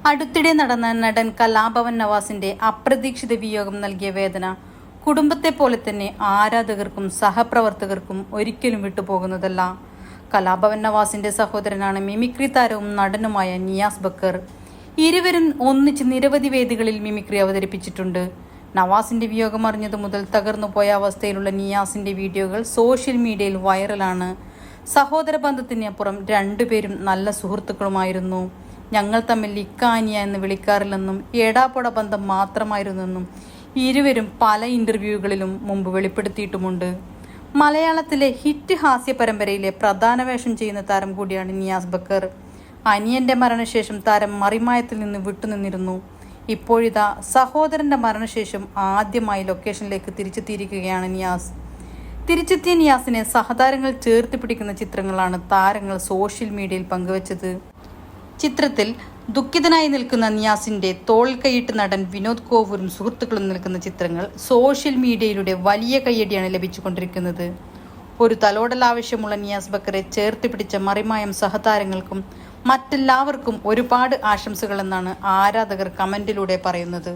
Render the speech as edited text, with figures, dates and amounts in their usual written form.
അടുത്തിടെ നടന്ന നടൻ കലാഭവൻ നവാസിന്റെ അപ്രതീക്ഷിത വിയോഗം നൽകിയ വേദന കുടുംബത്തെ പോലെ തന്നെ ആരാധകർക്കും സഹപ്രവർത്തകർക്കും ഒരിക്കലും വിട്ടുപോകുന്നതല്ല. കലാഭവൻ നവാസിന്റെ സഹോദരനാണ് മിമിക്രി താരവും നടനുമായ നിയാസ് ബക്കർ. ഇരുവരും ഒന്നിച്ച് നിരവധി വേദികളിൽ മിമിക്രി അവതരിപ്പിച്ചിട്ടുണ്ട്. നവാസിന്റെ വിയോഗം അറിഞ്ഞതു മുതൽ തകർന്നുപോയ അവസ്ഥയിലുള്ള നിയാസിന്റെ വീഡിയോകൾ സോഷ്യൽ മീഡിയയിൽ വൈറലാണ്. സഹോദര ബന്ധത്തിന് അപ്പുറം രണ്ടുപേരും നല്ല സുഹൃത്തുക്കളുമായിരുന്നു. ഞങ്ങൾ തമ്മിൽ ഇക്കാനിയ എന്ന് വിളിക്കാറില്ലെന്നും ഏടാപ്പൊട ബന്ധം മാത്രമായിരുന്നെന്നും ഇരുവരും പല ഇന്റർവ്യൂകളിലും മുമ്പ് വെളിപ്പെടുത്തിയിട്ടുമുണ്ട്. മലയാളത്തിലെ ഹിറ്റ് ഹാസ്യ പരമ്പരയിലെ പ്രധാന വേഷം ചെയ്യുന്ന താരം കൂടിയാണ് നിയാസ് ബക്കർ. അനിയന്റെ മരണശേഷം താരം മറിമായത്തിൽ നിന്ന് വിട്ടുനിന്നിരുന്നു. ഇപ്പോഴിതാ സഹോദരന്റെ മരണശേഷം ആദ്യമായി ലൊക്കേഷനിലേക്ക് തിരിച്ചെത്തിയിരിക്കുകയാണ് നിയാസ്. തിരിച്ചെത്തിയ നിയാസിനെ സഹതാരങ്ങൾ ചേർത്ത് പിടിക്കുന്ന ചിത്രങ്ങളാണ് താരങ്ങൾ സോഷ്യൽ മീഡിയയിൽ പങ്കുവച്ചത്. ചിത്രത്തിൽ ദുഃഖിതനായി നിൽക്കുന്ന നിയാസിന്റെ തോളിൽ കൈയിട്ട് നടൻ വിനോദ് കോവൂരും സുഹൃത്തുക്കളും നിൽക്കുന്ന ചിത്രങ്ങൾ സോഷ്യൽ മീഡിയയിലൂടെ വലിയ കയ്യടിയാണ് ലഭിച്ചുകൊണ്ടിരിക്കുന്നത്. ഒരു തലോടൽ ആവശ്യമുള്ള നിയാസ് ബക്കറെ ചേർത്ത് പിടിച്ച മറിമായം സഹതാരങ്ങൾക്കും മറ്റെല്ലാവർക്കും ഒരുപാട് ആശംസകളെന്നാണ് ആരാധകർ കമന്റിലൂടെ പറയുന്നത്.